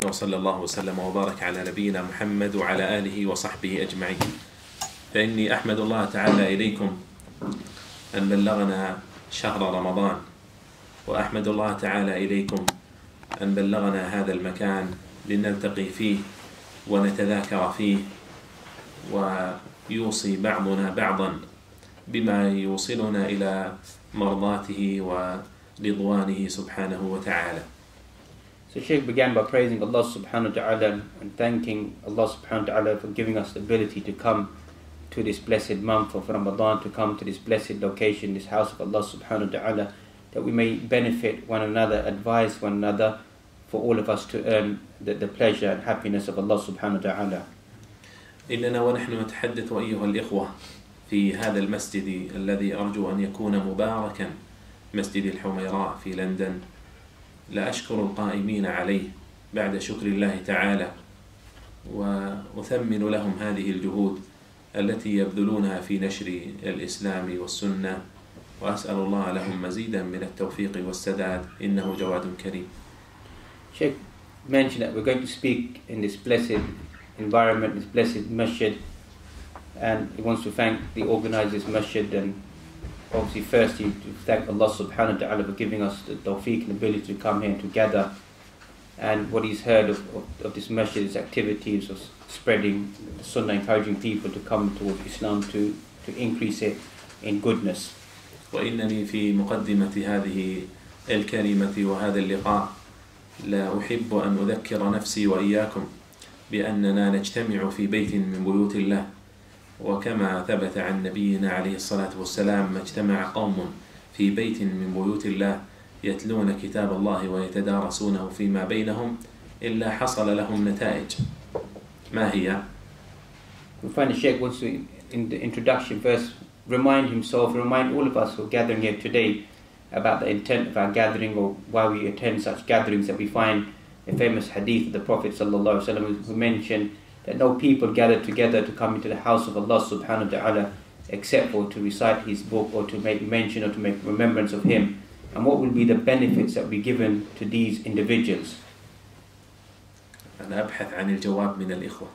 وصلى الله وسلم وبارك على نبينا محمد وعلى آله وصحبه أجمعين. فإني أحمد الله تعالى إليكم أن بلغنا شهر رمضان، وأحمد الله تعالى إليكم أن بلغنا هذا المكان لنلتقي فيه ونتذاكر فيه، ويوصي بعضنا بعضا بما يوصلنا إلى مرضاته ورضوانه سبحانه وتعالى. So Shaykh began by praising Allah subhanahu wa ta'ala and thanking Allah subhanahu wa ta'ala for giving us the ability to come to this blessed month of Ramadan, to come to this blessed location, this house of Allah subhanahu wa ta'ala, that we may benefit one another, advise one another, for all of us to earn the pleasure and happiness of Allah subhanahu wa ta'ala. إننا ونحن نتحدث أيها الإخوة في هذا المسجد الذي أرجو أن يكون مباركا، مسجد الحميراء في لندن، لا أشكر القائمين عليه بعد شكر الله تعالى، وأثمن لهم هذه الجهود التي يبذلونها في نشر الإسلام والسنة، وأسأل الله لهم مزيدا من التوفيق والسداد، إنه جواد كريم. Shaykh mentioned that we're going to speak in this blessed environment, this blessed masjid, and he wants to thank the organizers masjid, and obviously firstly to thank Allah subhanahu wa ta'ala for giving us the tawfiq and ability to come here together, and what he's heard of this masjid, its activities of spreading the sunnah, encouraging people to come towards Islam, to increase it in goodness. وإنني في مقدمة هذه الكلمة وهذا اللقاء لا أحب أن أذكر نفسي وإياكم بأننا نجتمع في بيت من بيوت الله، وكما ثبت عن نبينا عليه الصلاة والسلام: ما اجتمع قوم في بيت من بيوت الله يتلون كتاب الله ويتدارسونه فيما بينهم إلا حصل لهم نتائج. ما هي؟ We find the Shaykh wants to, in the introduction, first remind himself, remind all of us who are gathering here today about the intent of our gathering, or why we attend such gatherings. That we find a famous hadith of the Prophet ﷺ who mentioned that no people gather together to come into the house of Allah subhanahu wa ta'ala except for to recite his book, or to make mention, or to make remembrance of him. And what will be the benefits that will be given to these individuals? أنا أبحث عن الجواب من الإخوة.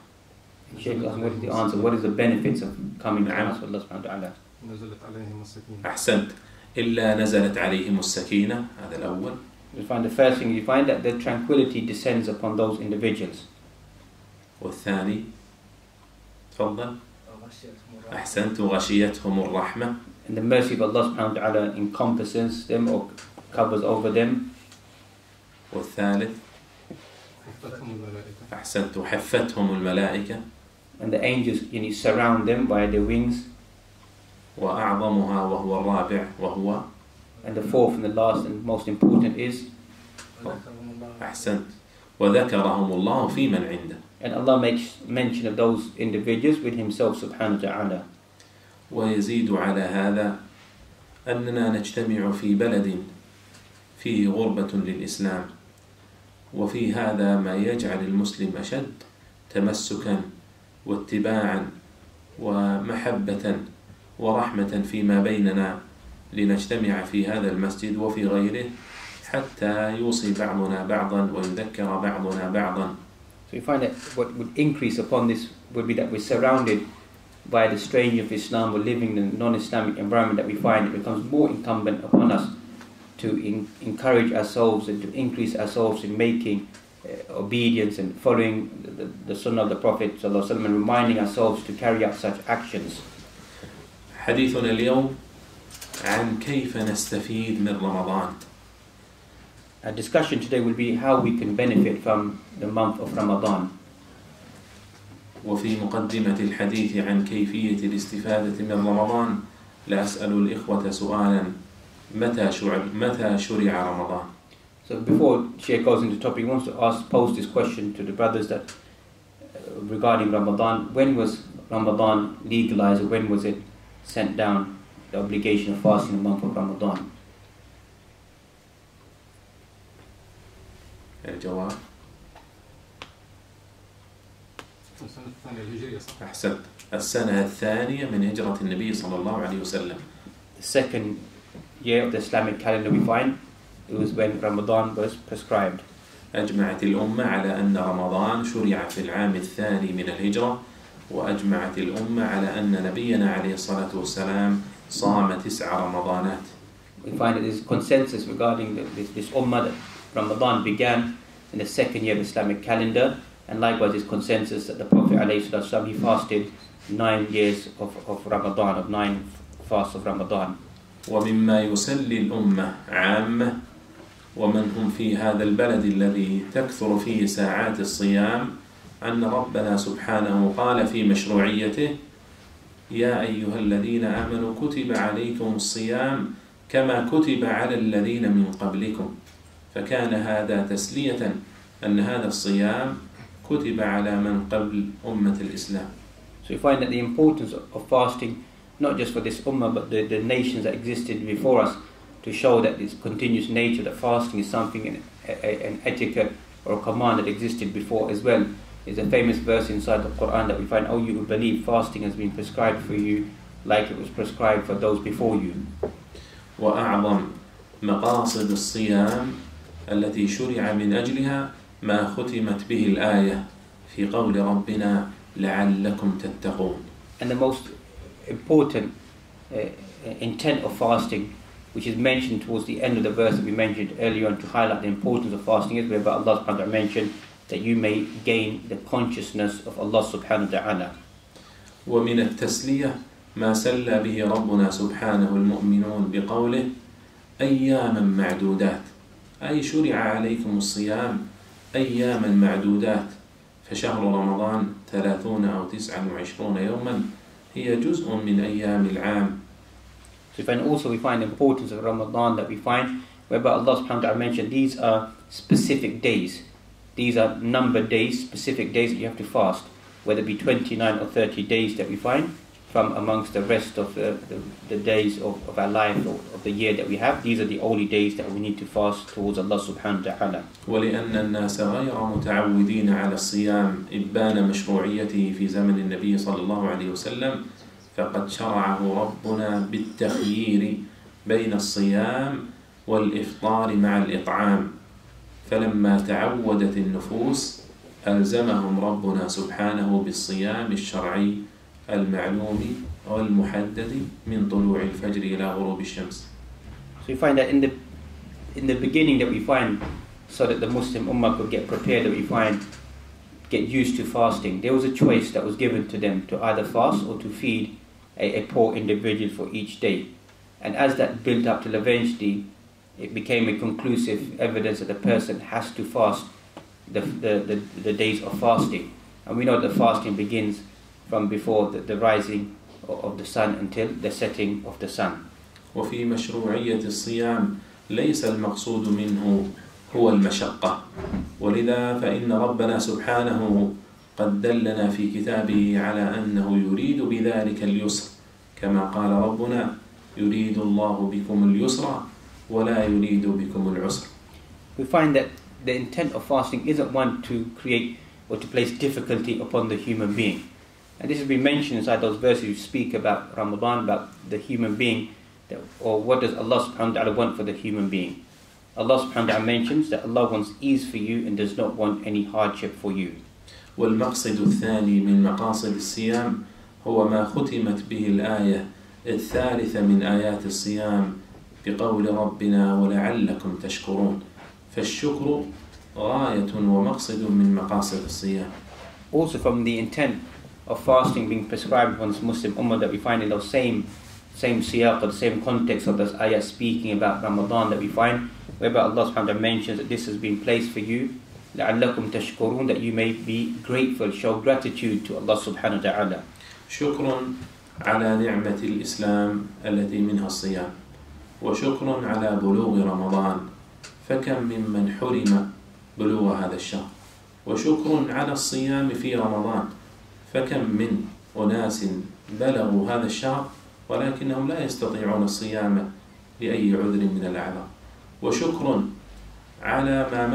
Shaykh, what is the answer? What is the benefits of coming to the house of Allah subhanahu wa ta'ala? أحسنت. إلا نزلت عليهم السكينة. هذا الأول. You find the first thing, you find that the tranquility descends upon those individuals. والثاني تفضل. أحسنت. وغشيتهم الرحمة. And the mercy of Allah subhanahu wa ta'ala encompasses them or covers over them. والثالث أحسنت. حفتهم الملائكة. And the angels surround them by their wings. وأعظمها وهو الرابع وهو. And the fourth and the last and most important is. أحسنت. وذكرهم الله في من عنده. And Allah makes mention of those individuals with Himself subhanahu wa ta'ala. ويزيد على هذا أننا نجتمع في بلد فيه غربة للإسلام، وفي هذا ما يجعل المسلم أشد تمسكا واتباعا ومحبة ورحمة فيما بيننا، لنجتمع في هذا المسجد وفي غيره حتى يوصي بعضنا بعضا ويذكر بعضنا بعضا. So you find that what would increase upon this would be that we're surrounded by the stranger of Islam, or living in a non-Islamic environment, that we find it becomes more incumbent upon us to encourage ourselves and to increase ourselves in making obedience and following the sunnah of the Prophet ﷺ, and reminding ourselves to carry out such actions. حديثنا اليوم عن كيف نستفيد من رمضان. Our discussion today will be how we can benefit from the month of Ramadan. وفي مقدمة الحديث عن كيفية الاستفادة من رمضان لأسأل الإخوة سؤالا: متى شرع رمضان؟ So before Shaykh goes into the topic, he wants to pose this question to the brothers that regarding Ramadan: when was Ramadan legalized, or when was it sent down, the obligation of fasting in the month of Ramadan? الجواب: أحسنت. السنة الثانية من هجرة النبي صلى الله عليه وسلم. The second year of the Islamic calendar we find, it was when Ramadan was prescribed. أجمعت الأمة على أن رمضان شرع في العام الثاني من الهجرة، وأجمعت الأمة على أن نبينا عليه الصلاة والسلام صام 9 رمضانات. We find that there's consensus regarding this ummah that Ramadan began in the second year of Islamic calendar, and likewise there's consensus that the Prophet ﷺ, he fasted 9 years of Ramadan, of 9 fasts of Ramadan. ومما يسلي الأمة عامة ومن هم في هذا البلد الذي تكثر فيه ساعات الصيام أن ربنا سبحانه قال في مشروعيته: يا أيها الذين آمنوا كتب عليكم الصيام كما كتب على الذين من قبلكم. فكان هذا تسلية أن هذا الصيام كتب على من قبل أمة الإسلام. So you find that the importance of fasting, not just for this ummah but the nations that existed before us, to show that this continuous nature, that fasting is something, an etiquette or a command that existed before as well. Is a famous verse inside the Quran that we find, "Oh, you who believe, fasting has been prescribed for you like it was prescribed for those before you." وأعظم مقاصد الصيام التي شرع من أجلها ما ختمت به الآية في قول ربنا لعلكم تتقون. And the most important intent of fasting, which is mentioned towards the end of the verse that we mentioned earlier on to highlight the importance of fasting, is whereby Allah subhanahu wa ta'ala mentioned that you may gain the consciousness of Allah subhanahu wa ta'ala. ومن التسلية ما سلى به ربنا سبحانه المؤمنون بقوله أياما معدودات، أي شرع عليكم الصيام أياما معدودات، فشهر رمضان 30 أو 29 يوما هي جزء من أيام العام. So we find the importance of Ramadan, that we find whereby Allah subhanahu wa ta'ala mentioned these are specific days. These are numbered days, specific days that you have to fast, whether it be 29 or 30 days that we find from amongst the rest of the days of our life or of the year that we have. These are the only days that we need to fast towards Allah subhanahu wa ta'ala. ولأن الناس غير متعودين على الصيام إبان مشروعيته في زمن النبي صلى الله عليه وسلم، فقد شرعه ربنا بالتخيير بين الصيام والإفطار مع الإطعام، فلما تعودت النفوس ألزمهم ربنا سبحانه بالصيام الشرعي المعلوم والمحدد من طلوع الفجر إلى غروب الشمس. So you find that in the beginning that we find, so that the Muslim Ummah could get prepared, that we find get used to fasting, there was a choice that was given to them to either fast or to feed a poor individual for each day. And as that built up till eventually it became a conclusive evidence that the person has to fast the days of fasting. And we know that fasting begins from before the rising of the sun until the setting of the sun. وفي مشروعية الصيام ليس المقصود منه هو المشقة، ولذا فإن ربنا سبحانه قد دلنا في كتابه على أنه يريد بذلك اليسر، كما قال ربنا يريد الله بكم اليسر ولا يريد بكم العسر. We find that the intent of fasting isn't one to create or to place difficulty upon the human being. And this has been mentioned inside those verses you speak about Ramadan, about the human being, or what does Allah subhanahu wa ta'ala want for the human being. Allah subhanahu wa ta'ala mentions that Allah wants ease for you and does not want any hardship for you. والمقصد الثاني من مقاصد الصيام هو ما ختمت به الآية الثالثة من آيات الصيام بقول ربنا ولعلكم تشكرون، فالشكر غاية ومقصد من مقاصد الصيام. Also from the intent of fasting being prescribed upon this Muslim Ummah, that we find in those same siyaq or the same context of this ayah speaking about Ramadan, that we find whereby Allah subhanahu wa ta'ala mentions that this has been placed for you لعلكم تشكرون, that you may be grateful, show gratitude to Allah subhanahu wa ta'ala. شكر على نعمة الإسلام التي منها الصيام، وشكر على بلوغ رمضان، فكم ممن حرم بلوغ هذا الشهر، وشكر على الصيام في رمضان، فكم من أناس بلغوا هذا الشهر ولكنهم لا يستطيعون الصيام لأي عذر من الأعذار، وشكر على ما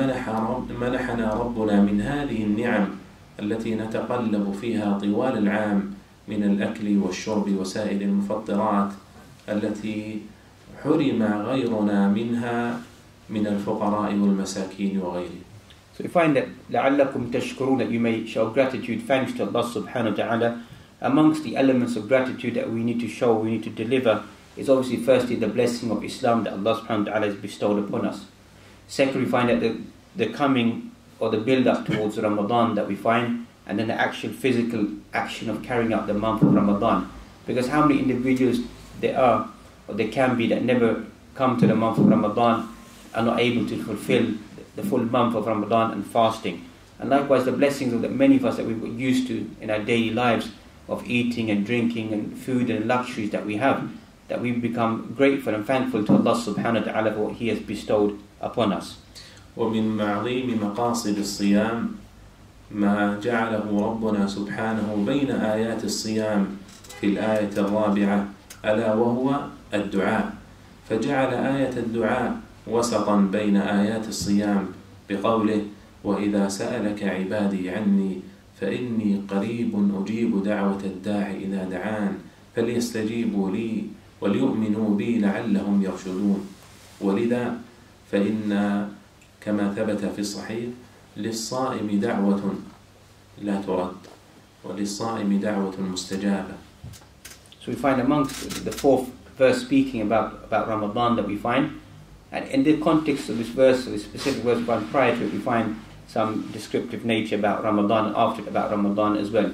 منحنا ربنا من هذه النعم التي نتقلب فيها طوال العام من الأكل والشرب وسائر المفطرات التي حرم غيرنا منها من الفقراء والمساكين وغيرهم. So we find that لَعَلَّكُمْ تَشْكُرُونَ, that you may show gratitude, thanks to Allah subhanahu wa ta'ala. Amongst the elements of gratitude that we need to show, we need to deliver, is obviously firstly the blessing of Islam that Allah subhanahu wa ta'ala has bestowed upon us. Secondly, we find that the coming or the build-up towards Ramadan that we find, and then the actual physical action of carrying out the month of Ramadan. Because how many individuals there are, or there can be, that never come to the month of Ramadan, are not able to fulfill the full month of Ramadan and fasting. And likewise the blessings of that many of us that we've got used to in our daily lives, of eating and drinking and food and luxuries that we have, that we become grateful and thankful to Allah subhanahu wa ta'ala for what He has bestowed upon us. ومن عظيم مقاصد الصيام ما جعله ربنا سبحانه بين آيات الصيام في الآية الرابعة، ألا وهو الدعاء، فجعل آية الدعاء وسطا بين آيات الصيام بقوله: وإذا سألك عبادي عني فإني قريب أجيب دعوة الداع إذا دعان فليستجيبوا لي وليؤمنوا بي لعلهم يرشدون. ولذا فإن كما ثبت في الصحيح للصائم دعوة لا ترد وللصائم دعوة مستجابة. So we find amongst the fourth verse speaking about Ramadan that we find, and in the context of this verse, this specific verse one prior to it, we find some descriptive nature about Ramadan, and after it about Ramadan as well.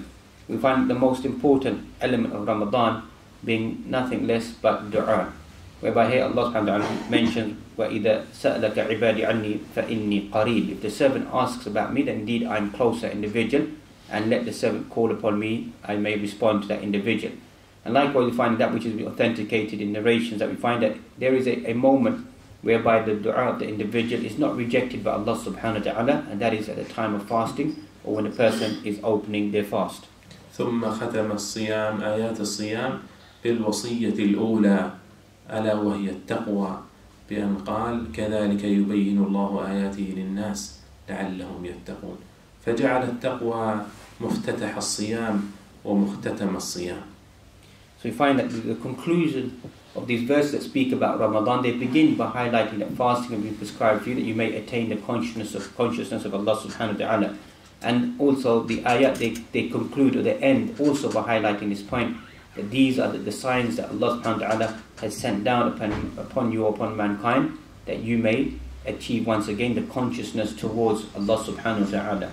We find the most important element of Ramadan being nothing less but dua, whereby here Allah subhanahu wa ta'ala mentions, وَإِذَا سَأْلَكَ عِبَادِ عَنِّي فَإِنِّي قَرِيبٌ. If the servant asks about me, then indeed I am closer individual, and let the servant call upon me, I may respond to that individual. And likewise we find that which is authenticated in narrations, that we find that there is a moment whereby the dua of the individual is not rejected by Allah subhanahu wa ta'ala, and that is at the time of fasting, or when a person is opening their fast. ثم ختم الصيام آيات الصيام بالوصية الأولى ألا وهي التقوى بأن قال: كذلك يبين الله آياته للناس لعلهم يتقون. فجعل التقوى مفتتح الصيام ومختتم الصيام. So we find that the conclusion of these verses that speak about Ramadan, they begin by highlighting that fasting has been prescribed for you, that you may attain the consciousness of Allah subhanahu wa ta'ala. And also the ayat, they conclude, or they end also by highlighting this point, that these are the signs that Allah subhanahu wa ta'ala has sent down upon you, upon mankind, that you may achieve once again the consciousness towards Allah subhanahu wa ta'ala.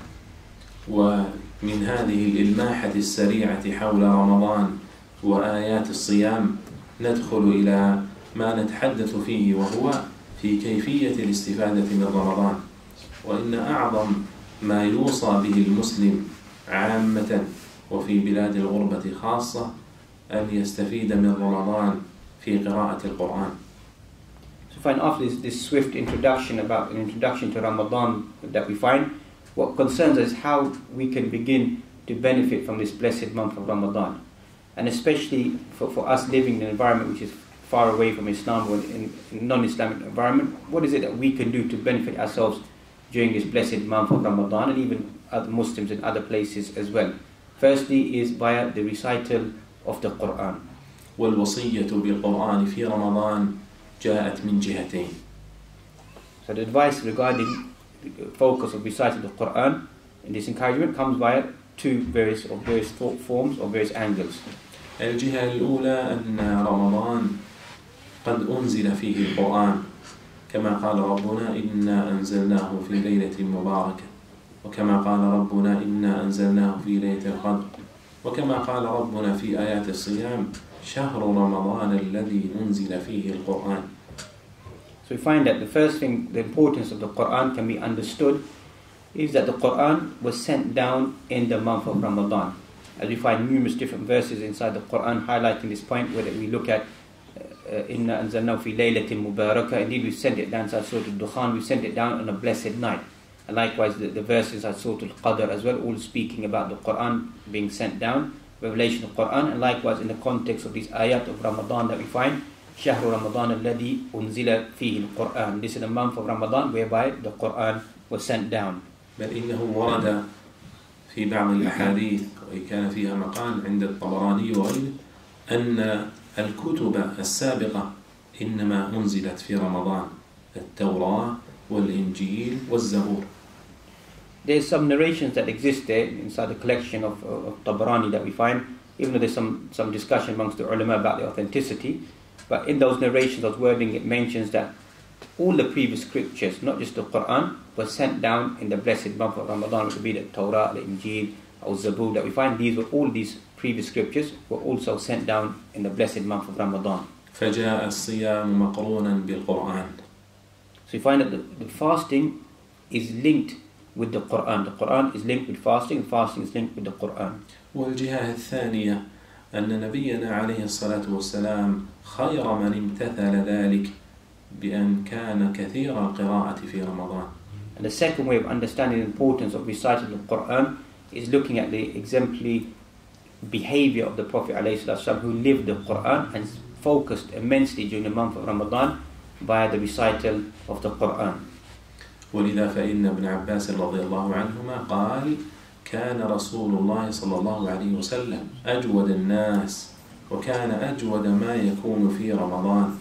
ومن هذه الإلماحة السريعة حول رمضان وآيات الصيام ندخل إلى ما نتحدث فيه، وهو في كيفية الاستفادة من رمضان. وإن أعظم ما يوصى به المسلم عامة وفي بلاد الغربة خاصة أن يستفيد من رمضان في قراءة القرآن. So find after this swift introduction about an introduction to Ramadan that we find, what concerns us is how we can begin to benefit from this blessed month of Ramadan. And especially for us living in an environment which is far away from Islam, or in a non-Islamic environment, what is it that we can do to benefit ourselves during this blessed month of Ramadan, and even other Muslims in other places as well? Firstly is via the recital of the Quran. والوصية بالقرآن في رمضان جاءت من جهتين. So the advice regarding the focus of reciting the Quran in this encouragement comes via various thought forms or various angles. الجهة الأولى أن رمضان قد أنزل فيه القرآن كما قال ربنا إنا أنزلناه في ليلة مباركة، وكما قال ربنا إنا أنزلناه في ليلة القدر، وكما قال ربنا في آيات الصيام شهر رمضان الذي أنزل فيه القرآن. So we find that the first thing, the importance of the Quran can be understood, is that the Quran was sent down in the month of Ramadan. As we find numerous different verses inside the Quran highlighting this point, whether we look at Inna anzalnahu fi laylatin mubarakah, indeed we sent it down inside Surah Al-Dukhan, we sent it down on a blessed night. And likewise the verses inside Surah Al-Qadr as well, all speaking about the Quran being sent down, revelation of Quran. And likewise in the context of these ayat of Ramadan that we find, شهر رمضان الذي أنزل فيه القرآن, this is the month of Ramadan whereby the Quran was sent down. بل إنه ورد في بعض الأحاديث وإن كان فيها مقال عند الطبراني وغيره أن الكتب السابقة إنما أنزلت في رمضان، التوراة والإنجيل والزبور. there's some narrations that exist there inside the collection of Tabarani that we find, even though there's some discussion amongst the ulama about the authenticity. But in those narrations, those wording, it mentions that all the previous scriptures, not just the Quran, were sent down in the blessed month of Ramadan, which would be the Torah, the Injil, al-Zabur that we find. All these previous scriptures were also sent down in the blessed month of Ramadan. فجاء الصيام مقرونا بالقرآن. So you find that the fasting is linked with the Quran. The Quran is linked with fasting, and fasting is linked with the Quran. والجهة الثانية أن نبينا عليه الصلاة والسلام خير من امتثل ذلك بأن كان كثير القراءة في رمضان. And the second way of understanding the importance of reciting the Quran is looking at the exemplary behavior of the Prophet ﷺ, who lived the Quran and focused immensely during the month of Ramadan via the recital of the Quran. ولذا فإن ابن عباس رضي الله عنهما قال كان رسول الله صلى الله عليه وسلم أجود الناس وكان أجود ما يكون في رمضان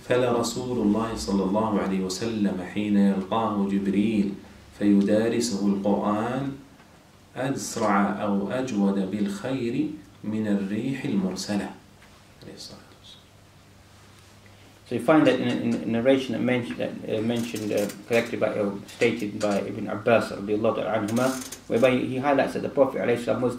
فلرسول الله صلى الله عليه وسلم حين يلقاه جبريل فيدارسه القرآن أسرع أو أجود بالخير من الريح المرسلة. So you find that in a narration that collected by or stated by Ibn Abbas radiallahu anhuma, whereby he highlights that the Prophet ﷺ was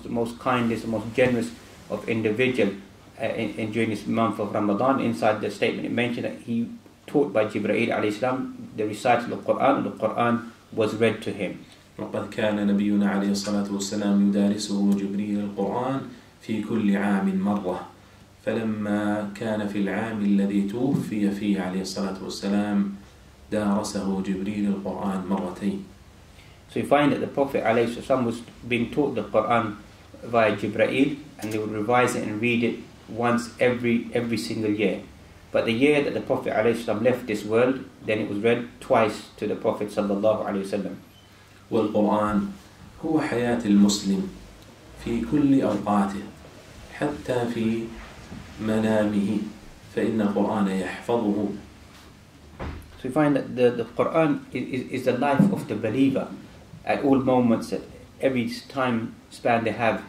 the most kindest, the most generous of individual during this month of Ramadan. Inside the statement it mentioned that he taught by Jibreel ﷺ the recital of the Quran, and the Quran was read to him. وقد كان نبينا عليه الصلاة والسلام يدارسه جبريل القرآن في كل عام مرة فلما كان في العام الذي توفي فيه عليه الصلاة والسلام دارسه جبريل القرآن مرتين. So you find that the Prophet ﷺ was being taught the Quran via Jibreel, and they would revise it and read it once every single year. But the year that the Prophet ﷺ left this world, then it was read twice to the Prophet ﷺ. والقرآن هو حياة المسلم في كل أوقاته حتى في منامه فإن القرآن يحفظه. So you find that the Quran is the life of the believer at all moments, at every time span they have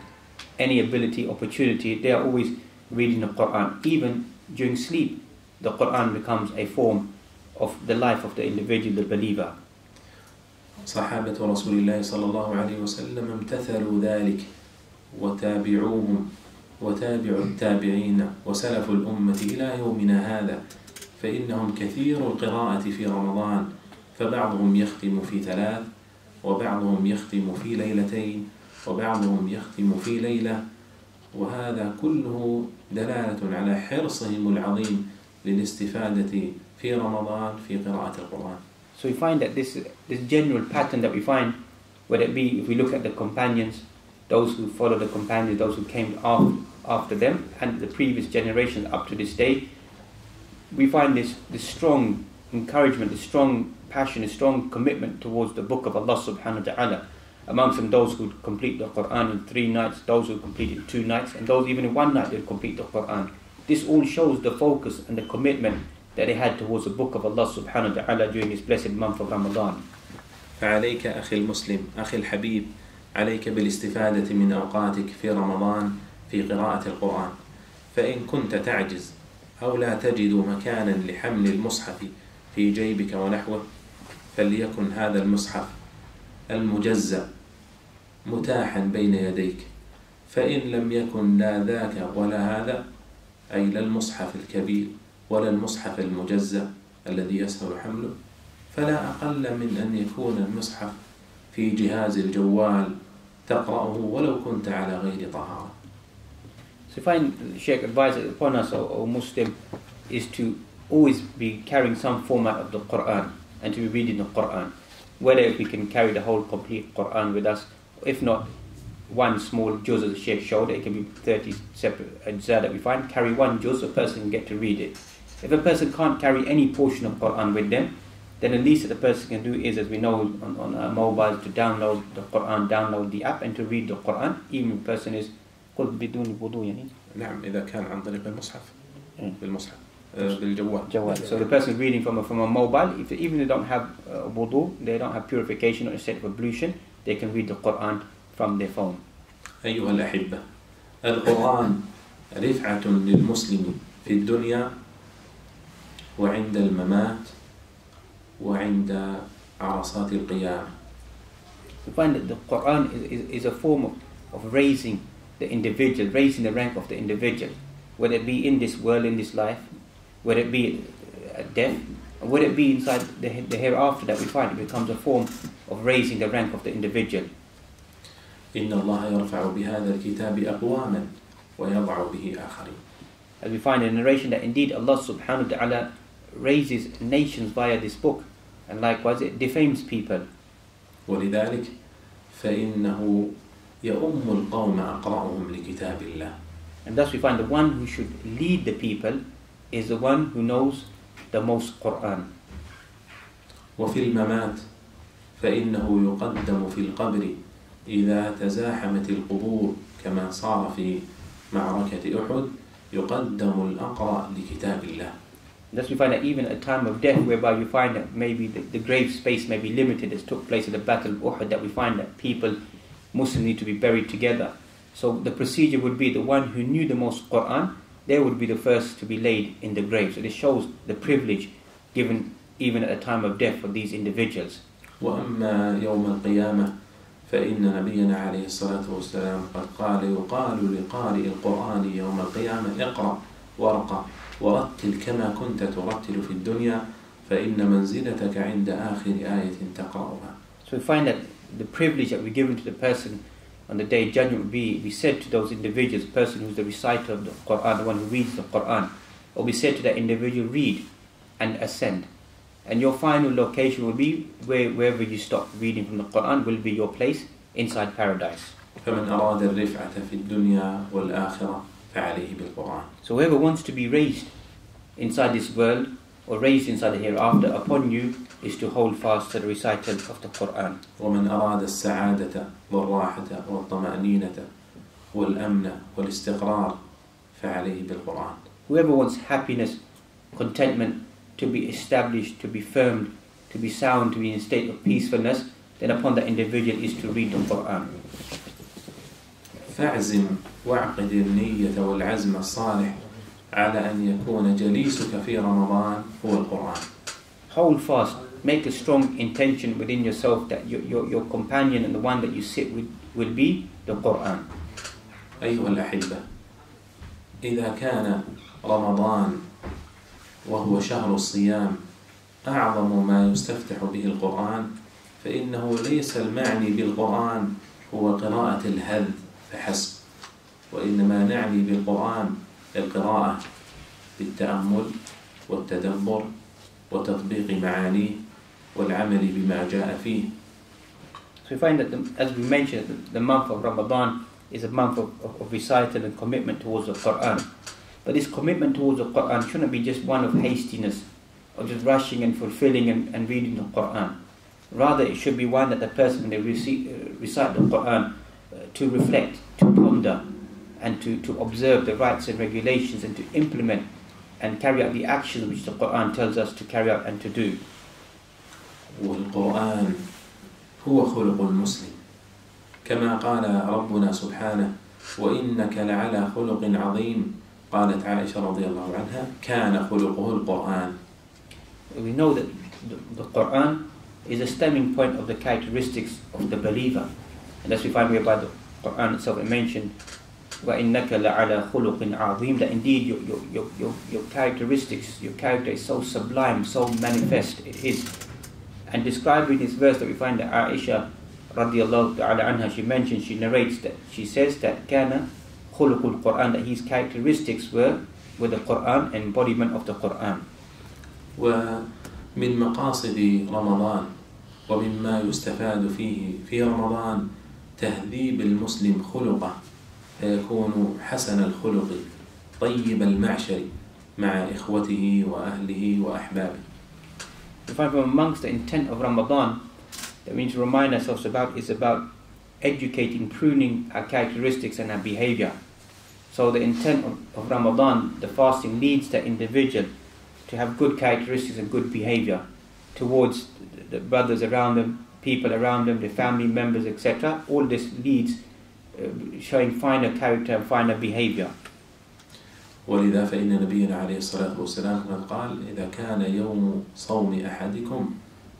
any ability, opportunity, they are always reading the Quran. Even during sleep, the Quran becomes a form of the life of the individual, the believer. صحابة رسول الله صلى الله عليه وسلم امتثلوا ذلك وتابعوهم وتابعوا التابعين وسلف الأمة إلى يومنا هذا فإنهم كثير القراءة في رمضان فبعضهم يختم في 3 وبعضهم يختم في ليلتين وبعضهم يختم في ليلة وهذا كله دلالة على حرصهم العظيم للاستفادة في رمضان في قراءة القرآن. So we find that this general pattern that we find, whether it be if we look at the companions, those who follow the companions, those who came after them, and the previous generations up to this day, we find this strong encouragement, this strong passion, this strong commitment towards the book of Allah subhanahu wa ta'ala. Amongst them those who complete the Quran in 3 nights, those who complete it in 2 nights, and those even in 1 night they complete the Quran. This all shows the focus and the commitment that they had towards the book of Allah subhanahu wa ta'ala during this blessed month of Ramadan. فعليك أخي المسلم أخي الحبيب عليك بالاستفادة من أوقاتك في رمضان في قراءة القرآن فإن كنت تعجز أو لا تجد مكانا لحمل المصحف في جيبك ونحوه فليكن هذا المصحف المجزأ متاحا بين يديك فإن لم يكن لا ذاك ولا هذا أي لا المصحف الكبير ولا المصحف المجزأ الذي يسهل حمله فلا أقل من أن يكون المصحف في جهاز الجوال تقرأه ولو كنت على غير طهارة. So if I Shaykh advises upon us, or Muslim, is to always be carrying some format of the Quran and to be reading the Quran. Whether if we can carry the whole complete Quran with us, if not one small juz as the Shaykh showed, it can be 30 separate ajza that we find. Carry one juz, a person can get to read it. If a person can't carry any portion of Quran with them, then the least that the person can do is, as we know on our mobiles, to download the Quran, download the app, and to read the Quran, even if the person is قل بدون وضوء يعني. نعم إذا كان عن طريق المصحف بالمصحف. بالجوال. So the person reading from a mobile, even if they don't have wudu, they don't have purification or a state of ablution, they can read the Quran from their phone. أيها الأحبة، القرآن رفعة للمسلم في الدنيا وعند الممات وعند عرصات القيامة. We find that the Quran is a form of raising the individual, raising the rank of the individual, whether it be in this world, in this life, whether it be at death, or whether it be inside the hereafter, that we find it becomes a form of raising the rank of the individual. إن الله يرفع بهذا الكتاب أقواما ويضع به آخرين. As we find in the narration that indeed Allah subhanahu wa ta'ala raises nations via this book, and likewise it defames people. ولذلك فإنه يؤم القوم أقرأهم لكتاب الله. And thus we find the one who should lead the people is the one who knows the most Quran. وفي الممات فإنه يقدم في القبر إذا تزاحمت القبور كما صار في معركة أحد يقدم الأقرأ لكتاب الله. Thus we find that even at a time of death, whereby you find that maybe the grave space may be limited, as took place at the Battle of Uhud, that we find that people, Muslims, need to be buried together. So the procedure would be the one who knew the most Quran, they would be the first to be laid in the grave. So this shows the privilege given even at a time of death for these individuals. وأما يوم القيامة فإن نبينا عليه الصلاة والسلام قد قال يقال لقارئ القرآن يوم القيامة اقرأ وارقى ورتل كما كنت ترتل في الدنيا فإن منزلتك عند آخر آية تقرأها. So we find that the privilege that we given to the person on the day of judgment will be said to those individuals, the person who's the reciter of the Quran, the one who reads the Quran, will be said to that individual, read and ascend. And your final location will be wherever you stop reading from the Quran will be your place inside paradise. فمن أراد الرفعة في الدنيا والآخرة فعليه بالقرآن. So whoever wants to be raised inside this world or raised inside the hereafter, upon you is to hold fast to the recital of the Quran. ومن أراد السعادة والراحة والطمأنينة والأمن والاستقرار فعليه بالقرآن. Whoever wants happiness, contentment, to be established, to be firm, to be sound, to be in a state of peacefulness, then upon that individual is to read the Quran. فاعزم واعقد النية والعزم الصالح على أن يكون جليسك في رمضان هو القرآن. Hold fast, make a strong intention within yourself that your companion and the one that you sit with will be the Quran. أيها الأحبة، إذا كان رمضان وهو شهر الصيام أعظم ما يستفتح به القرآن فإنه ليس المعني بالقرآن هو قراءة الهذ فحسب، وإنما نعني بالقرآن القراءة بالتأمل والتدبر وتطبيق معانيه والعمل بما جاء فيه. So we find that, as we mentioned, the month of Ramadan is a month of recital and commitment towards the Quran. But this commitment towards the Quran shouldn't be just one of hastiness or just rushing and fulfilling and reading the Quran. Rather, it should be one that the person, when they recite the Quran, to reflect, to ponder, and to observe the rights and regulations and to implement and carry out the actions which the Quran tells us to carry out and to do. والقرآن هو خلق المسلم كما قال ربنا سبحانه وإنك لعلى خلق عظيم قالت عائشة رضي الله عنها كان خلقه القرآن. We know that the Quran is a stemming point of the characteristics of the believer, and as we find whereby the Quran itself mentioned وَإِنَّكَ لَعَلَى خُلُقٍ عَظِيمٍ, that indeed your characteristics, your character is so sublime, so manifest it is. And described in this verse that we find that Aisha radiallahu ta'ala anha, she mentions, she narrates that, she says that كَانَ خُلُقُ الْقُرْآن, that his characteristics were the Quran, embodiment of the Quran. ومن مقاصد رمضان ومما يستفاد فيه في رمضان تهذيب المسلم خلقه فيكون حسن الخلق طيب المعشر مع إخوته وأهله وأحبابه. We find from amongst the intent of Ramadan that we need to remind ourselves about is about educating, pruning our characteristics and our behavior. So the intent of Ramadan, the fasting, leads the individual to have good characteristics and good behavior towards the brothers around them, people around them, their family members, etc. All this leads showing finer character and finer behavior. ولذا فإن نبينا عليه الصلاة والسلام قد قال إذا كان يوم صوم أحدكم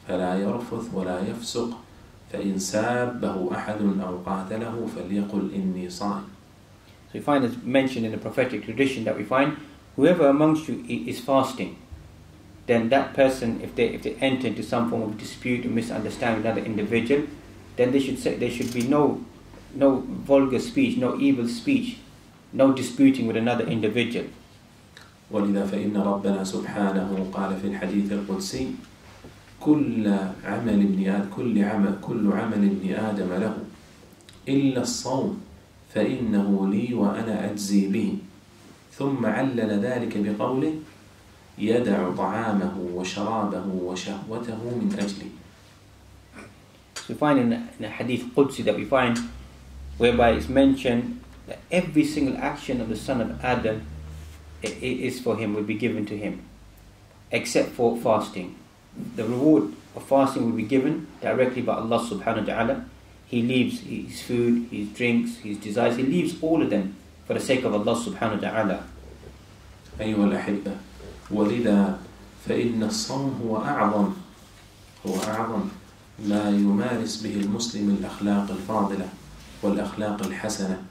فلا يرفث ولا يفسق فإن سابه أحد أو قاتله فليقل إني صائم. So we find it's mentioned in the prophetic tradition that we find whoever amongst you is fasting, then that person, if they enter into some form of dispute or misunderstanding with another individual, then there should be no vulgar speech, no evil speech, no disputing with another individual. ولذا فإن ربنا سبحانه قال في الحديث القدسي كل عمل ابن آدم له إلا الصوم فإنه لي وأنا أجزي به ثم علل ذلك بقوله يدع طعامه وشرابه وشهوته من أجلي. So we find in a hadith Qudsi that we find whereby it's mentioned that every single action of the son of Adam is for him, will be given to him, except for fasting. The reward of fasting will be given directly by Allah subhanahu wa ta'ala. He leaves his food, his drinks, his desires, he leaves all of them for the sake of Allah subhanahu wa ta'ala. أيها الأحبة ولذا فإن الصوم هو أعظم ما يمارس به المسلم الأخلاق الفاضلة والأخلاق الحسنة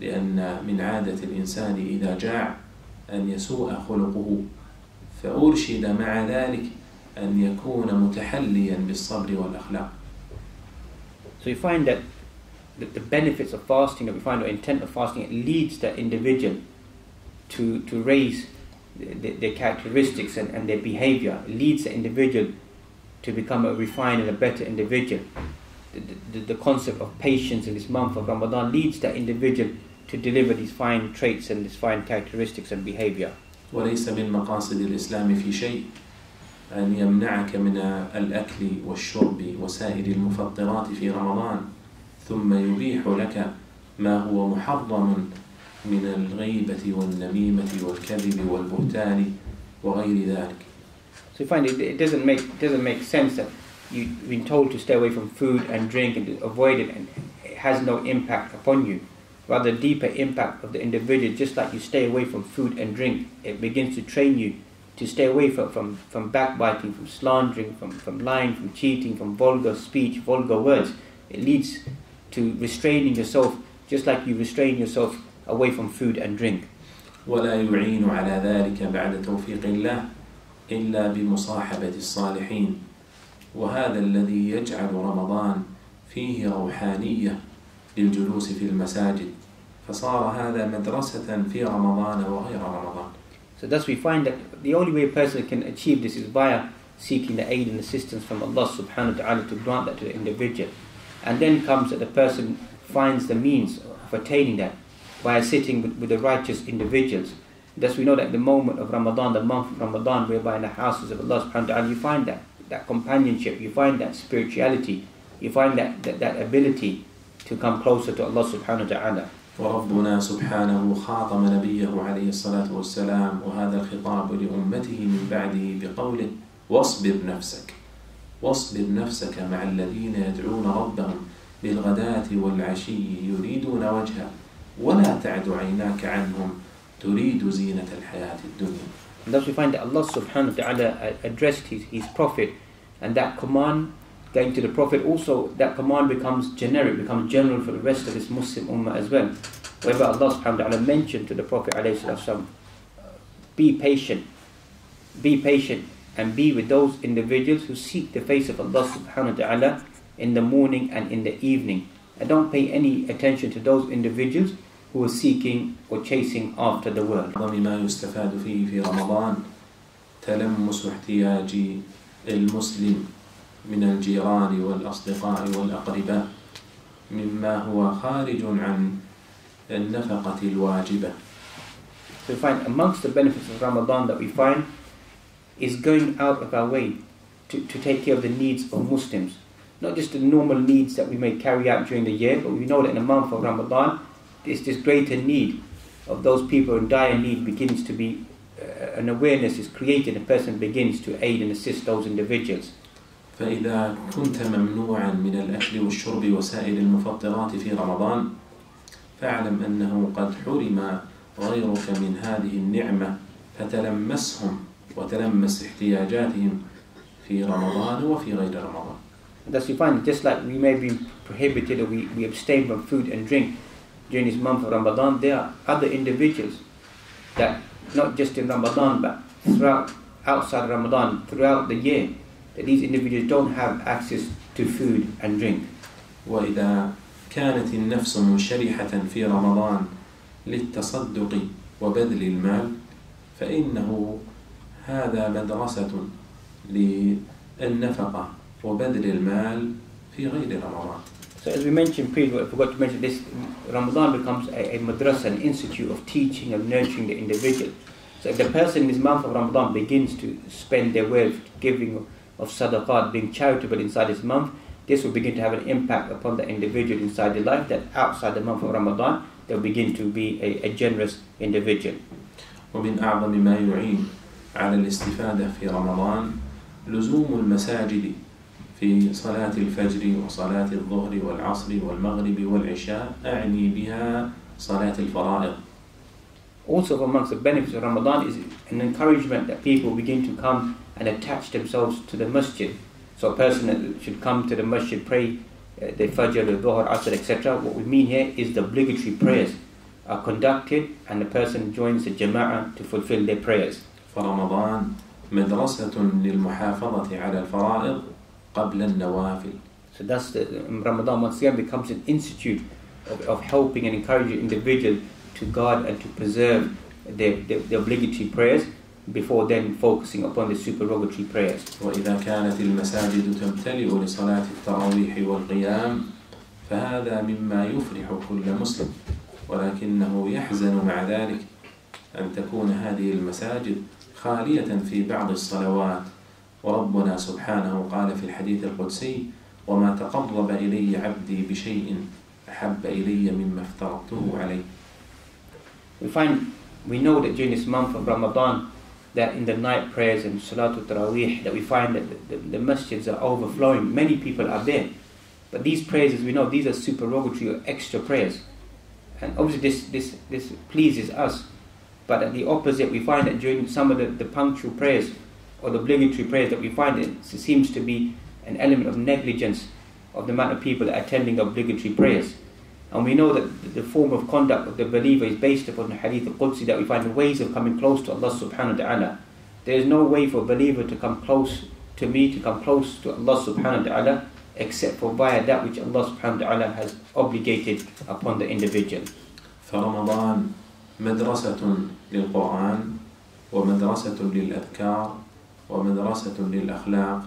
لأن من عادة الإنسان إذا جاع أن يسوء خلقه فأرشد مع ذلك أن يكون متحليا بالصبر والأخلاق. So you find that the benefits of fasting, that we find the intent of fasting, it leads the individual to raise their characteristics and their behavior. It leads the individual to become a refined and a better individual. The concept of patience in this month of Ramadan leads the individual to deliver these fine traits and these fine characteristics and behavior. وليس من مقاصد الإسلام في شيء أن يمنعك من الأكل والشرب وسائر المفطرات في رمضان ثم يبيح لك ما هو محرم من الغيبة والنميمة والكذب والبهتان وغير ذلك. So you find it doesn't make sense that you've been told to stay away from food and drink and to avoid it, and it has no impact upon you. Rather, deeper impact of the individual, just like you stay away from food and drink, it begins to train you to stay away from backbiting, from slandering, from lying, from cheating, from vulgar speech, vulgar words. It leads to restraining yourself, just like you restrain yourself away from food and drink. ولا يعين على ذلك بعد توفيق الله إلا بمصاحبة الصالحين وهذا الذي يجعل رمضان فيه روحانية للجلوس في المساجد فصار هذا مدرسة في رمضان وغير رمضان. So thus we find that the only way a person can achieve this is via seeking the aid and assistance from Allah subhanahu wa ta'ala to grant that to the individual. And then comes that the person finds the means of attaining that by sitting with the righteous individuals. Thus we know that the moment of Ramadan, the month of Ramadan, whereby in the houses of Allah subhanahu wa ta'ala you find that companionship, you find that spirituality, you find that ability to come closer to Allah subhanahu wa ta'ala. وربنا سبحانه خاطب نبيه عليه الصلاة والسلام وهذا الخطاب لأمته من بعده بقوله واصبر نفسك مع الذين يدعون ربهم بالغداة والعشي يريدون وجهه ولا تعد عيناك عنهم تريد زينة الحياة الدنيا. And thus we find that Allah subhanahu wa ta'ala addressed his prophet, and that command going to the prophet also, that command becomes generic, becomes general for the rest of this Muslim ummah as well. Whereby Allah subhanahu wa ta'ala mentioned to the Prophet alayhi salatu be patient and be with those individuals who seek the face of Allah subhanahu wa ta'ala in the morning and in the evening. And don't pay any attention to those individuals who are seeking or chasing after the world. ما يستفاد فيه في رمضان تلمس احتياج المسلم من الجيران والأصدقاء والأقرباء مما هو خارج عن النفقة الواجبة. So we find amongst the benefits of Ramadan that we find is going out of our way to take care of the needs of Muslims. Not just the normal needs that we may carry out during the year, but we know that in the month of Ramadan, this greater need of those people in dire need begins to be an awareness is created, a person begins to aid and assist those individuals. فإذا كنت ممنوعا من الأكل والشرب وسائر المفطرات في رمضان فاعلم أنه قد حرم غيرك من هذه النعمة فتلمسهم وتلمس احتياجاتهم في رمضان وفي غير رمضان. Thus you find, just like we may be prohibited or we abstain from food and drink during this month of Ramadan, there are other individuals that not just in Ramadan but throughout, outside Ramadan, throughout the year, that these individuals don't have access to food and drink. وإذا كانت النفس منشرحة في رمضان للتصدق وبذل المال فإنه هذا مدرسة للنفقة وبذل المال في غير رمضان. So as we mentioned previously, I forgot to mention this, Ramadan becomes a madrasa, an institute of teaching and nurturing the individual. So if the person in this month of Ramadan begins to spend their wealth, giving of sadaqat, being charitable inside this month, this will begin to have an impact upon the individual inside their life, that outside the month of Ramadan, they'll begin to be a generous individual. ومن أعظم ما يعين على الاستفادة في رمضان لزوم المساجد في صلاة الفجر وصلاة الظهر والعصر والمغرب والعشاء أعني بها صلاة الفرائض. Also amongst the benefits of Ramadan is an encouragement that people begin to come and attach themselves to the masjid. So a person that should come to the masjid, pray the fajr, the dhuhr, asr, etc. What we mean here is the obligatory prayers are conducted and the person joins the jama'ah to fulfill their prayers. فرمضان مدرسة للمحافظة على الفرائض قبل النوافل. So thus Ramadan once again becomes an institute of helping and encouraging individuals to guard and to preserve the obligatory prayers before then focusing upon the supererogatory prayers. وإذا كانت المساجد تمتلئ لصلاة التراويح والقيام فهذا مما يفرح كل مسلم ولكنه يحزن مع ذلك أن تكون هذه المساجد خالية في بعض الصلوات وربنا سبحانه قال في الحديث القدسي وما تقرب إلي عبدي بشيء أحب إلي مما افترضته عليه. We know that during this month of Ramadan that in the night prayers and Salatul Taraweeh that we find that the masjids are overflowing. Many people are there. But these prayers, as we know, these are supererogatory or extra prayers. And obviously this pleases us. But at the opposite, we find that during some of the punctual prayers or the obligatory prayers that we find, it seems to be an element of negligence of the amount of people attending obligatory prayers. And we know that the form of conduct of the believer is based upon the hadith al-Qudsi, that we find the ways of coming close to Allah subhanahu wa ta'ala. There is no way for a believer to come close to me, to come close to Allah subhanahu wa ta'ala, except for via that which Allah subhanahu wa ta'ala has obligated upon the individual. فرمضان مدرسة للقرآن ومدرسة للأذكار ومدرسة للأخلاق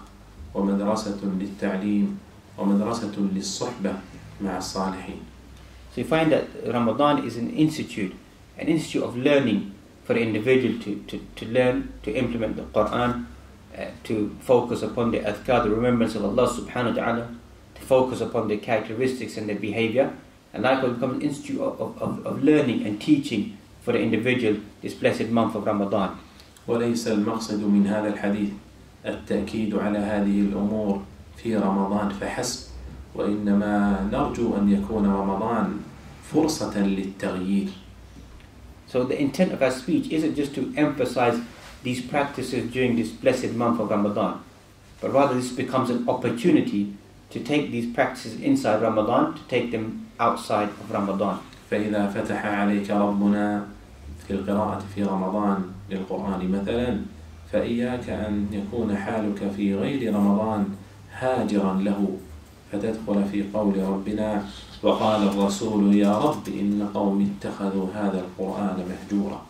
ومدرسة للتعليم ومدرسة للصحبة مع الصالحين. So you find that Ramadan is an institute of learning for the individual to learn, to implement the Quran, to focus upon the adhkar, the remembrance of Allah subhanahu wa ta'ala, to focus upon their characteristics and their behavior, and likewise becomes an institute of learning and teaching for the individual this blessed month of Ramadan. وليس المقصد من هذا الحديث التأكيد على هذه الأمور في رمضان فحسب وإنما نرجو أن يكون رمضان فرصة للتغيير. So the intent of our speech isn't just to emphasize these practices during this blessed month of Ramadan, but rather this becomes an opportunity to take these practices inside Ramadan, to take them outside of Ramadan. فإذا فتح عليك ربنا في القراءة في رمضان للقرآن مثلا فإياك أن يكون حالك في غير رمضان هاجرا له فتدخل في قول ربنا وقال الرسول يا رب إن قوم اتخذوا هذا القرآن مهجورا.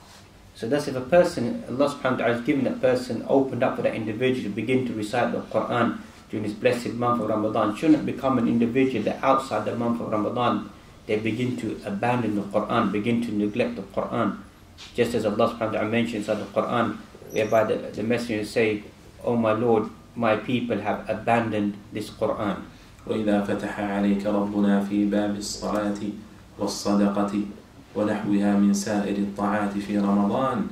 So thus if a person, Allah subhanahu wa ta'ala has given that person, opened up for that individual to begin to recite the Quran during this blessed month of Ramadan, shouldn't become an individual that outside the month of Ramadan they begin to abandon the Quran, begin to neglect the Quran. Just as Allah subhanahu wa ta'ala mentions inside the Quran, whereby the messengers say, "Oh my Lord, my people have abandoned this Quran." وإذا فتح عليك ربنا في باب الصلاة والصدقة ونحوها من سائر الطاعات في رمضان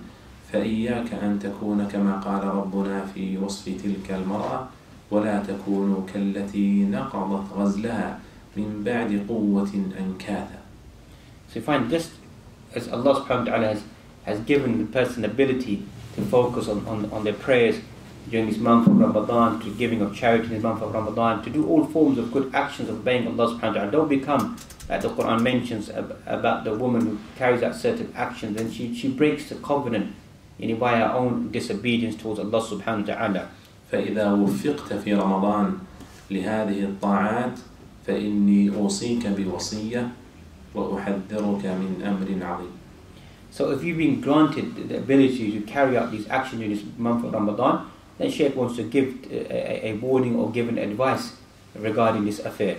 فإياك أن تكون كما قال ربنا في وصف تلك المرأة ولا تكونوا كالتي نقضت غزلها من بعد قوة أنكاثا. So you find just as Allah subhanahu wa ta'ala has given the person ability to focus on their prayers during this month of Ramadan, to giving of charity in this month of Ramadan, to do all forms of good actions of obeying Allah subhanahu wa ta'ala. Don't become, like the Quran mentions about the woman who carries out certain actions and she breaks the covenant by her own disobedience towards Allah subhanahu wa ta'ala. فإذا وفقت في رمضان لهذه الطاعات فإني أوصيك بوصية وأحذرك من أمر عظيم. So if you've been granted the ability to carry out these actions in this month of Ramadan, then Shaykh wants to give a warning or give an advice regarding this affair.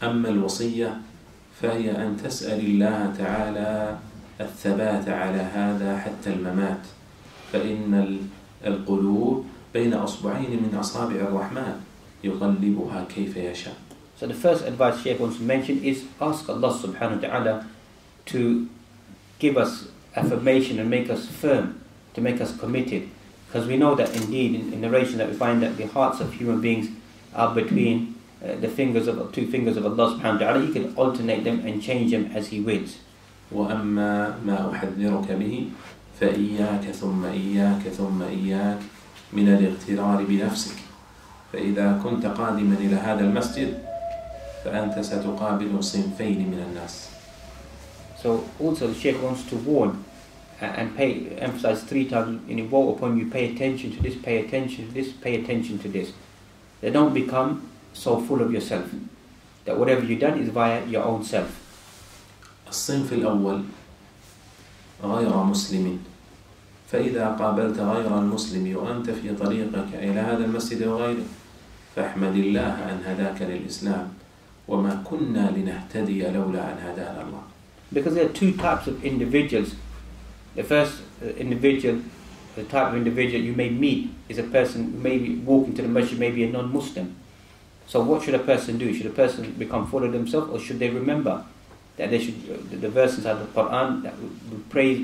أما الوصية فهي أن تسأل الله تعالى الثبات على هذا حتى الممات، فإن القلوب بين أصبعين من أصابع الرحمن يقلبها كيف يشاء. So the first advice Shaykh wants to mention is ask Allah subhanahu wa ta'ala to give us affirmation and make us firm, to make us committed. Because we know that indeed in narration that we find that the hearts of human beings are between the fingers of two fingers of Allah subhanahu wa ta'ala. He can alternate them and change them as He wills. وأما ما أحذرك به فإياك ثم إياك ثم إياك من الاغترار بنفسك، فإذا كنت قادما إلى هذا المسجد فأنت ستقابل صنفين من الناس. So also the Shaykh wants to warn and emphasize 3 times, woe upon you, pay attention to this, pay attention to this, pay attention to this. They don't become so full of yourself that whatever you've done is via your own self. الصنف الأول غير مسلم، فإذا قابلت غير المسلم وأنت في طريقك إلى هذا المسجد وغيره فاحمد الله أن هداك للإسلام وما كنا لنهتدي لولا أن هدانا الله. Because there are 2 types of individuals. The first individual, the type of individual you may meet is a person who may be walking to the masjid, maybe a non-Muslim. So what should a person do? Should a person become full of themselves, or should they remember that they should, the verses of the Quran, that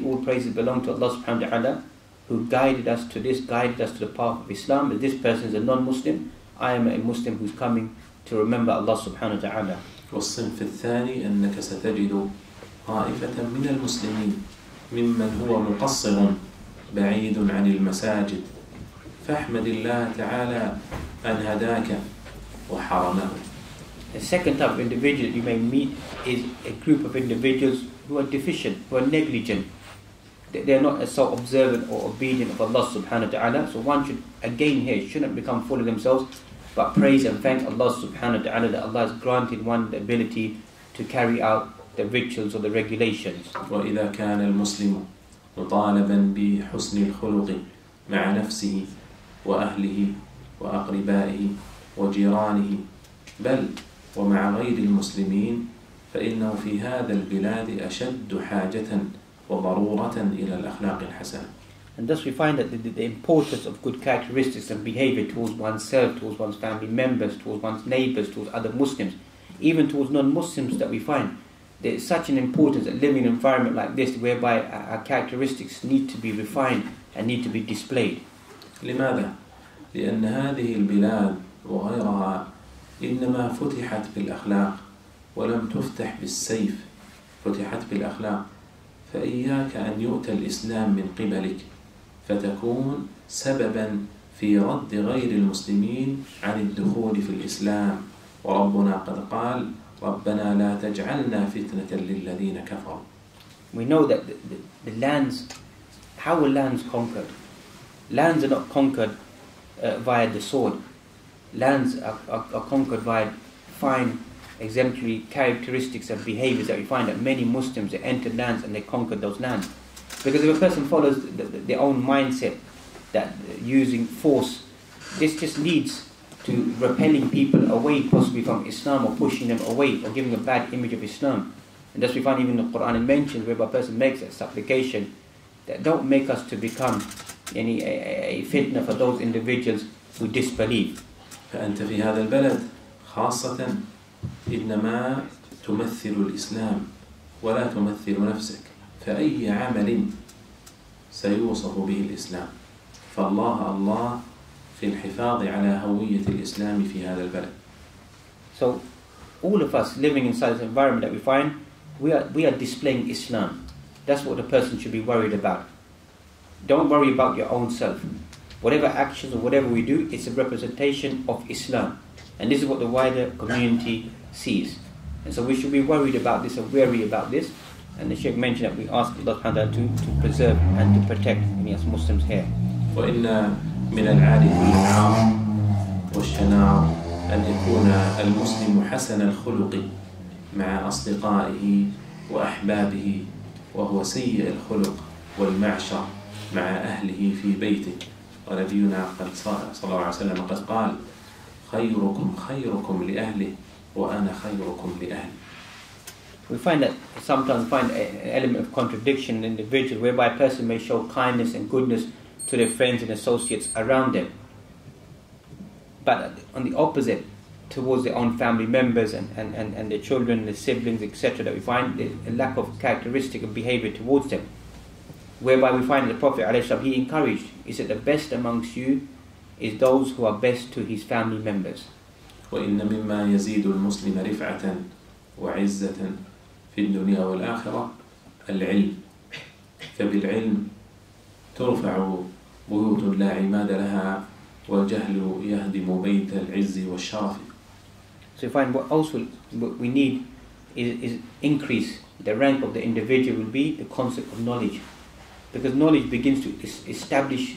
all praises belong to Allah subhanahu wa ta'ala, who guided us to this, guided us to the path of Islam. If this person is a non-Muslim, I am a Muslim who's coming to remember Allah subhanahu wa ta'ala. والصنف الثاني أنك ستجد طائفة من المسلمين ممن هو مقصر بعيد عن المساجد فاحمد الله تعالى أن هداك وحرمه. The second type of individual you may meet is a group of individuals who are deficient, who are negligent. They are not so observant or obedient of Allah subhanahu wa ta'ala. So one should, again here, shouldn't become full of themselves, but praise and thank Allah subhanahu wa ta'ala that Allah has granted one the ability to carry out the rituals or the regulations. وإذا كان المسلم مطالبا بحسن الخلق مع نفسه وأهله وأقربائه وجيرانه بل ومع غير المسلمين فإنه في هذا البلاد أشد حاجة وضرورة إلى الأخلاق الحسنة. And thus we find that the importance of good characteristics and behavior towards oneself, towards one's family members, towards one's neighbors, towards other Muslims, even towards non-Muslims, that we find there is such an importance that living in an environment like this whereby our characteristics need to be refined and need to be displayed. لماذا؟ لأن هذه البلاد وغيرها إنما فتحت بالأخلاق ولم تفتح بالسيف، فتحت بالأخلاق، فإياك أن يؤتى الإسلام من قبلك فتكون سببا في رد غير المسلمين عن الدخول في الإسلام، وربنا قد قال ربنا لا تجعلنا فتنة للذين كفروا. We know that the lands, how are lands conquered? Lands are not conquered via the sword. Lands are conquered by fine, exemplary characteristics and behaviors that we find that many Muslims, they entered lands and they conquered those lands. Because if a person follows their own mindset, that using force, this just leads to repelling people away possibly from Islam, or pushing them away, or giving a bad image of Islam. And thus we find even the Quran mentions where a person makes a supplication that don't make us to become a fitna for those individuals who disbelieve. فأنت في هذا البلد خاصة إنما تمثل الإسلام ولا تمثل نفسك، فأي عمل سيوصف به الإسلام. فالله في الحفاظ على هوية الإسلام في هذا البلد. So all of us living inside this environment that we find, we are displaying Islam. That's what the person should be worried about. Don't worry about your own self. Whatever actions or whatever we do, it's a representation of Islam. And this is what the wider community sees. And so we should be worried about this and wary about this. And the Shaykh mentioned that we ask Allah to preserve and to protect me as Muslims here. وإن من العار كل عار والشنار أن يكون المسلم حسن الخلق مع أصدقائه وأحبابه، وهو سيء الخلق والمعشر مع أهله في بيته. ونبينا صلى الله عليه وسلم قد قال: خيركم لأهله وأنا خيركم لأهلي. We find that sometimes find an element of contradiction in the individual, whereby a person may show kindness and goodness to their friends and associates around them, but on the opposite, towards their own family members and their children, their siblings, etc., that we find a lack of characteristic of behavior towards them, whereby we find the Prophet ﷺ, he encouraged, he said, the best amongst you is those who are best to his family members. وإن مما يزيد المسلم رفعة وعزة في الدنيا والآخرة العلم، فبالعلم ترفع بيوت لا عماد لها والجهل يهدم بيت العز والشرف. So you find what we need is increase the rank of the individual will be the concept of knowledge, because knowledge begins to establish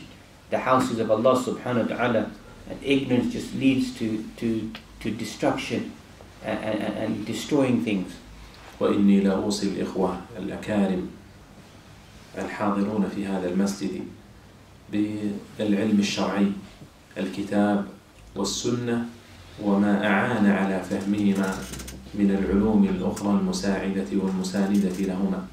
the houses of Allah subhanahu wa ta'ala, and ignorance just leads to destruction and destroying things. وإني لأوصي الإخوة الأكارم الحاضرون في هذا المسجد بالعلم الشرعي، الكتاب والسنة وما أعان على فهمهما من العلوم الأخرى المساعدة والمساندة لهما.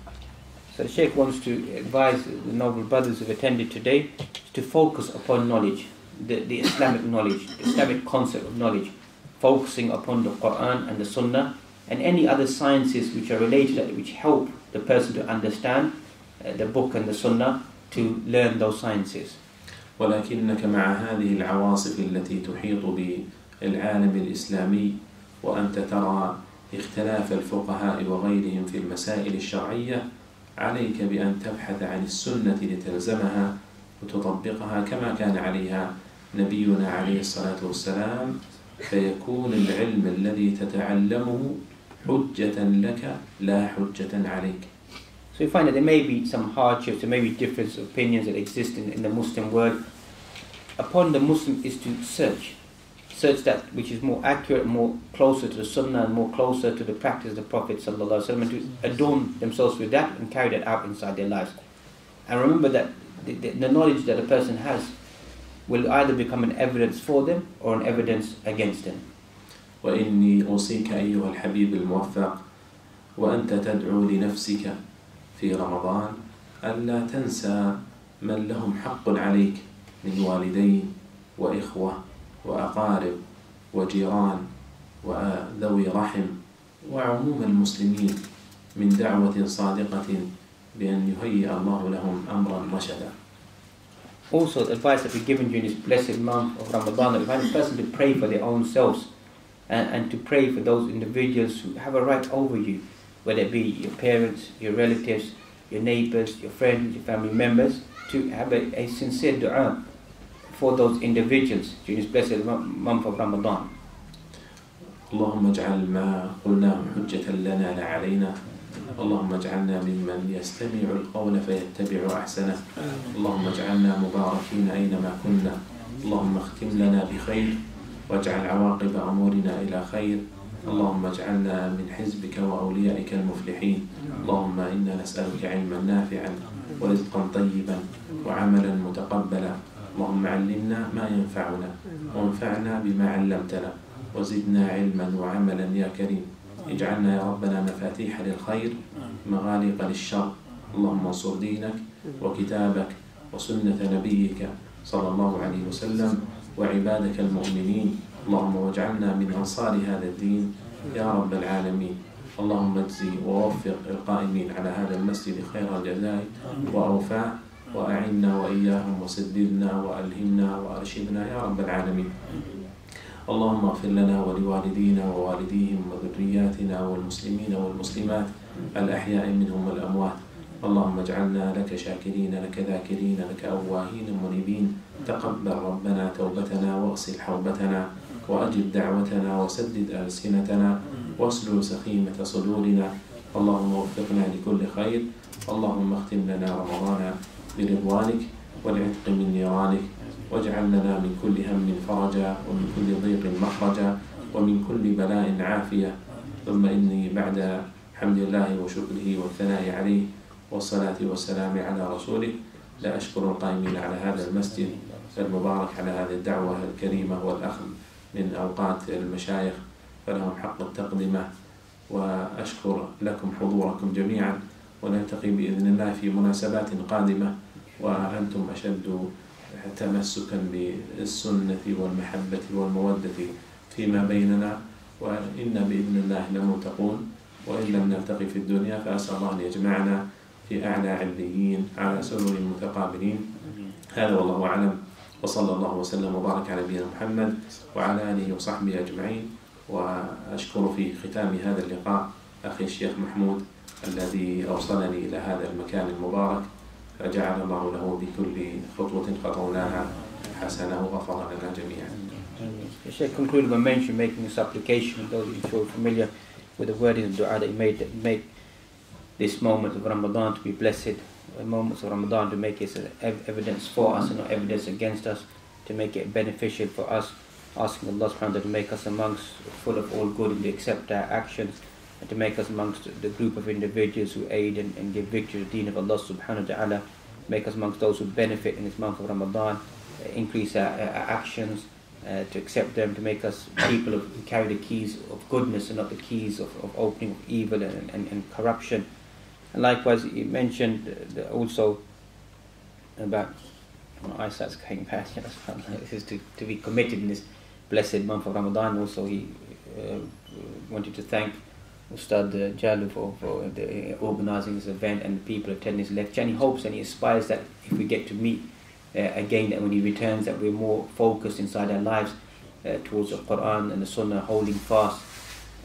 So the Shaykh wants to advise the noble brothers who have attended today to focus upon knowledge, the Islamic knowledge, the Islamic concept of knowledge, focusing upon the Quran and the Sunnah and any other sciences which are related, which help the person to understand the book and the Sunnah, to learn those sciences. ولكنك مع هذه العواصف التي تحيط بالعالم الإسلامي وأنت ترى اختلاف الفقهاء وغيرهم في المسائل الشرعية، عليك بأن تبحث عن السنة لتلزمها وتطبقها كما كان عليها نبينا عليه الصلاة والسلام، فيكون العلم الذي تتعلمه حجة لك لا حجة عليك. So you find that there may be some hardships, there may be different opinions that exist in the Muslim world. Upon the Muslim is to search that which is more accurate, more closer to the Sunnah and more closer to the practice of the Prophet ﷺ, and to adorn themselves with that and carry that out inside their lives. And remember that the knowledge that a person has will either become an evidence for them or an evidence against them. وإني أوصيك أيها الحبيب الموفق وأنت تدعو لنفسك في رمضان ألا تنسى من لهم حق عليك من والدين وإخوة وأقارب وجيران وذوي رحم وعموم المسلمين، من دعوة صادقة بأن يهيئ الله لهم أمرا رشدا. Also, the advice that we've given you in this blessed month of Ramadan, that we find a person to pray for their own selves and to pray for those individuals who have a right over you, whether it be your parents, your relatives, your neighbors, your friends, your family members, to have a sincere dua for those individuals during this blessed month of Ramadan. اللهم اجعل ما قلناه حجة لنا لا علينا، اللهم اجعلنا ممن يستمع القول فيتبع أحسنه، اللهم اجعلنا مباركين أينما كنا، اللهم اختم لنا بخير واجعل عواقب أمورنا إلى خير، اللهم اجعلنا من حزبك وأوليائك المفلحين، اللهم إنا نسألك علما نافعا ورزقا طيبا وعملا متقبلا، اللهم علمنا ما ينفعنا وانفعنا بما علمتنا وزدنا علما وعملا يا كريم، اجعلنا يا ربنا مفاتيح للخير مغالق للشر، اللهم انصر دينك وكتابك وسنة نبيك صلى الله عليه وسلم وعبادك المؤمنين، اللهم واجعلنا من أنصار هذا الدين يا رب العالمين، اللهم اجزي ووفق القائمين على هذا المسجد خير الجزاء وأوفاه، وأعنا وإياهم وسددنا وألهمنا وأرشدنا يا رب العالمين. اللهم اغفر لنا ولوالدينا ووالديهم وذرياتنا والمسلمين والمسلمات الأحياء منهم والأموات. اللهم اجعلنا لك شاكرين لك ذاكرين لك أواهين منيبين. تقبل ربنا توبتنا واغسل حوبتنا وأجب دعوتنا وسدد ألسنتنا واسلل سخيمة صدورنا. اللهم وفقنا لكل خير. اللهم اختم لنا رمضان برضوانك والعتق من نيرانك، واجعل لنا من كل هم فرجا ومن كل ضيق مخرجا ومن كل بلاء عافية. ثم إني بعد حمد الله وشكره والثناء عليه والصلاة والسلام على رسوله لا أشكر القائمين على هذا المسجد المبارك على هذه الدعوة الكريمة والأخذ من أوقات المشايخ، فلهم حق التقدمة. وأشكر لكم حضوركم جميعا، ونلتقي بإذن الله في مناسبات قادمة وأنتم أشد تمسكا بالسنة والمحبة والمودة فيما بيننا، وإن بإذن الله لملتقون، وإن لم نلتقي في الدنيا فأسأل الله أن يجمعنا في أعلى عليين على سرر متقابلين. هذا والله أعلم، وصلى الله وسلم وبارك على نبينا محمد وعلى آله وصحبه أجمعين. وأشكر في ختام هذا اللقاء أخي الشيخ محمود الذي أوصلني إلى هذا المكان المبارك، فجعل الله له بكل خطوة خطوناها حسنة وغفر لنا جميعا. The Shaykh concluded by making a supplication, those who are familiar with the wording of dua that he made this moment of Ramadan to be blessed, moments of Ramadan to make it evidence for us and not evidence against us, to make it beneficial for us, asking Allah subhanahu wa ta'ala to make us amongst full of all good and to accept our actions, and to make us amongst the group of individuals who aid and give victory to the deen of Allah subhanahu wa ta'ala, make us amongst those who benefit in this month of Ramadan, increase our actions, to accept them, to make us people who carry the keys of goodness and not the keys of opening of evil and corruption. And likewise, he mentioned also about, my eyesight's going bad, this is to be committed in this blessed month of Ramadan. Also, he wanted to thank Ustad Jalu for organising this event and the people attending this lecture, and he hopes and he aspires that if we get to meet again, that when he returns, that we're more focused inside our lives towards the Quran and the Sunnah, holding fast.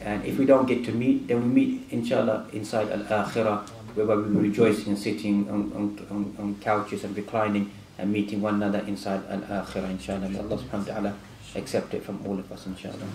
And if we don't get to meet, then we meet inshallah inside Al-Akhirah, whereby we'll be rejoicing and sitting on couches and reclining and meeting one another inside Al-Akhirah inshallah. May Allah subhanahu wa ta'ala accept it from all of us inshallah.